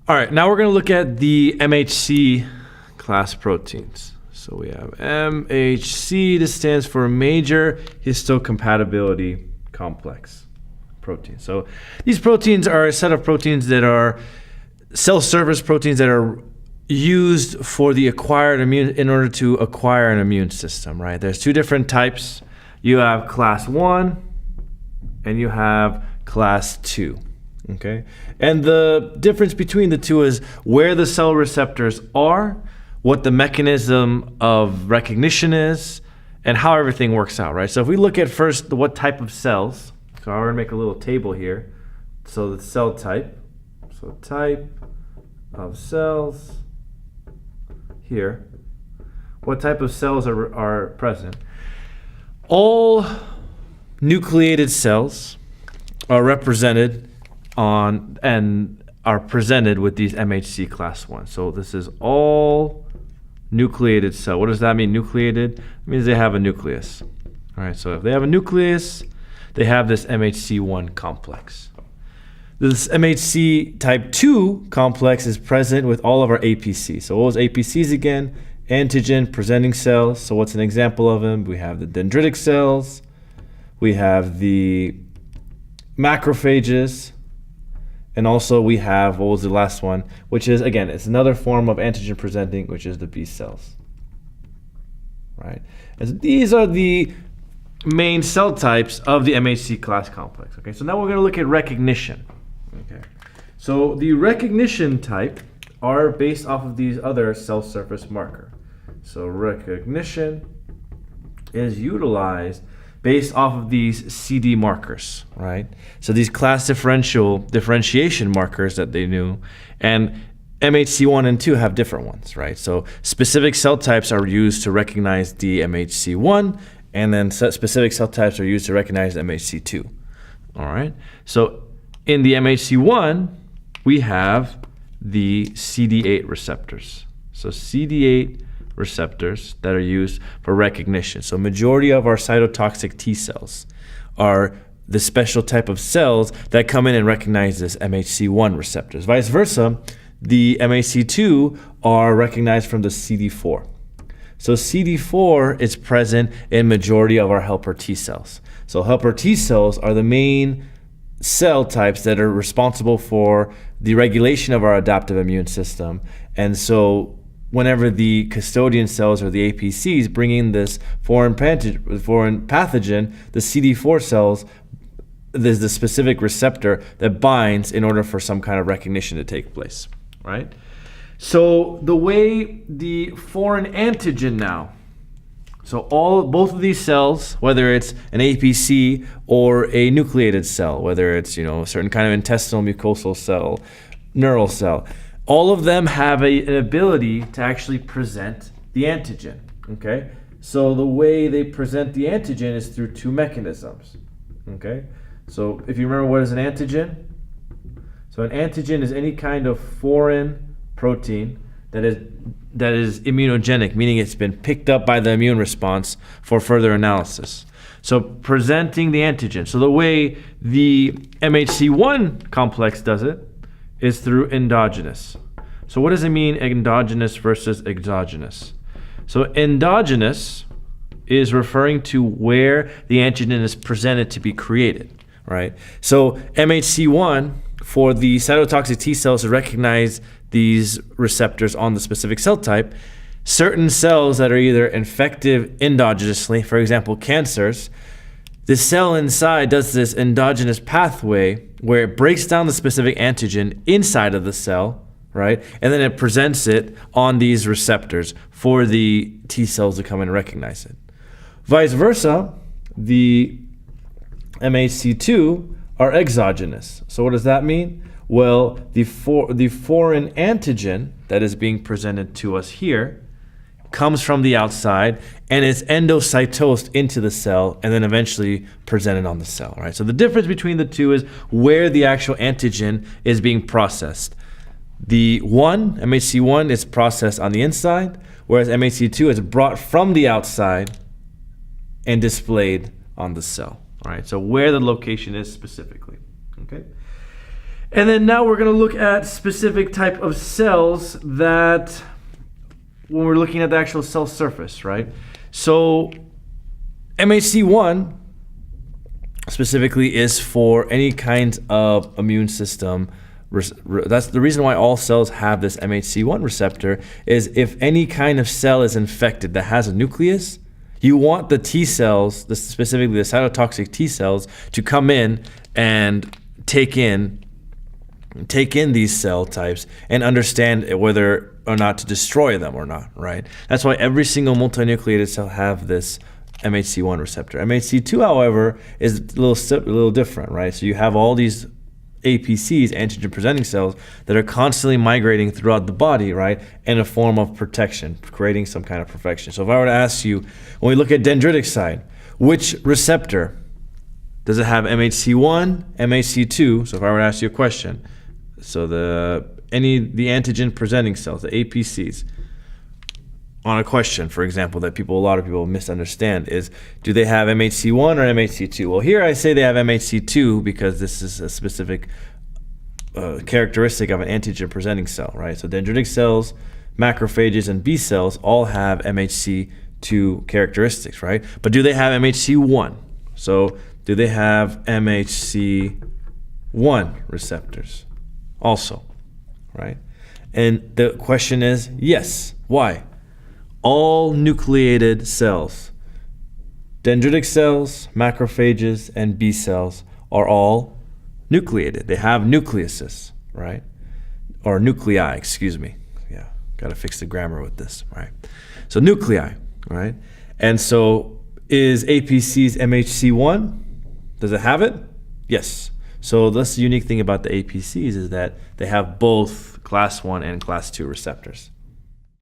All right, now we're going to look at the Mhc class proteins. So we have MHC. This stands for major histocompatibility complex protein. So these proteins are a set of proteins that are cell surface proteins that are used for the acquired immune in order to acquire an immune system, right? There's two different types. You have class 1 and you have class 2. Okay, and the difference between the two is where the cell receptors are, what the mechanism of recognition is, and how everything works out, right? So if we look at first what type of cells, so I'm going to make a little table here. So the cell type, so type of cells here. What type of cells are present? All nucleated cells are represented on and are presented with these MHC class 1. So this is all nucleated cell. What does that mean, nucleated? It means they have a nucleus. All right, so if they have a nucleus, they have this MHC1 complex. This MHC type 2 complex is present with all of our APCs. So what was APCs again? Antigen presenting cells. So what's an example of them? We have the dendritic cells. We have the macrophages. And also we have, what was the last one? Which is, again, it's another form of antigen presenting, which is the B cells. Right? And so these are the main cell types of the MHC class complex. Okay, so now we're going to look at recognition. Okay, so the recognition type are based off of these other cell surface marker. So recognition is utilized based off of these CD markers, right? So these class differentiation markers that they knew, and MHC1 and 2 have different ones, right? So specific cell types are used to recognize the MHC1, and then specific cell types are used to recognize MHC2, all right? So in the MHC1, we have the Cd8 receptors. So Cd8 receptors that are used for recognition. So majority of our cytotoxic T cells are the special type of cells that come in and recognize this MHC1 receptors. Vice versa, the MHC2 are recognized from the CD4. So CD4 is present in majority of our helper T cells. So helper T cells are the main cell types that are responsible for the regulation of our adaptive immune system. And so whenever the custodian cells or the APCs bring in this foreign pathogen, the CD4 cells, there's the specific receptor that binds in order for some kind of recognition to take place, right? So the way the foreign antigen now, so both of these cells, whether it's an APC or a nucleated cell, whether it's a certain kind of intestinal mucosal cell, neural cell, all of them have an ability to actually present the antigen, okay? So the way they present the antigen is through two mechanisms, okay? So if you remember, what is an antigen? So an antigen is any kind of foreign protein that is immunogenic, meaning it's been picked up by the immune response for further analysis. So presenting the antigen. So the way the MHC1 complex does it is through endogenous. So what does it mean, endogenous versus exogenous? So endogenous is referring to where the antigen is presented to be created, right? So MHC1, for the cytotoxic T cells to recognize these receptors on the specific cell type, certain cells that are either infective endogenously, for example, cancers, the cell inside does this endogenous pathway where it breaks down the specific antigen inside of the cell, right? And then it presents it on these receptors for the T cells to come and recognize it. Vice versa, the MHC2 are exogenous. So what does that mean? Well, the foreign antigen that is being presented to us here comes from the outside and is endocytosed into the cell and then eventually presented on the cell, right? So the difference between the two is where the actual antigen is being processed. The MHC1 is processed on the inside, whereas MHC2 is brought from the outside and displayed on the cell, all right? So where the location is specifically, okay? And then now we're going to look at specific type of cells that, when we're looking at the actual cell surface, right? So MHC1 specifically is for any kind of immune system. That's the reason why all cells have this MHC1 receptor, is if any kind of cell is infected that has a nucleus, you want the T cells, specifically the cytotoxic T cells, to come in and take in these cell types and understand whether or not to destroy them or not, right? That's why every single multinucleated cell have this MHC1 receptor. MHC2, however, is a little different, right? So you have all these APCs, antigen presenting cells, that are constantly migrating throughout the body, right, in a form of protection, creating some kind of protection. So if I were to ask you, when we look at dendritic side, which receptor does it have MHC1, MHC2? So if I were to ask you a question, so the antigen presenting cells, the APCs, on a question, for example, that a lot of people misunderstand is, do they have MHC1 or MHC2? Well, here I say they have MHC2 because this is a specific characteristic of an antigen presenting cell, right? So dendritic cells, macrophages, and B cells all have MHC2 characteristics, right? But do they have MHC1? So do they have MHC1 receptors also, right? And the question is yes. Why? All nucleated cells, dendritic cells, macrophages, and B cells are all nucleated. They have nucleuses, right? Or nuclei, excuse me. Yeah, got to fix the grammar with this, right? So nuclei, right? And so is APC's MHC1? Does it have it? Yes. So that's the unique thing about the APCs, is that they have both class 1 and class 2 receptors.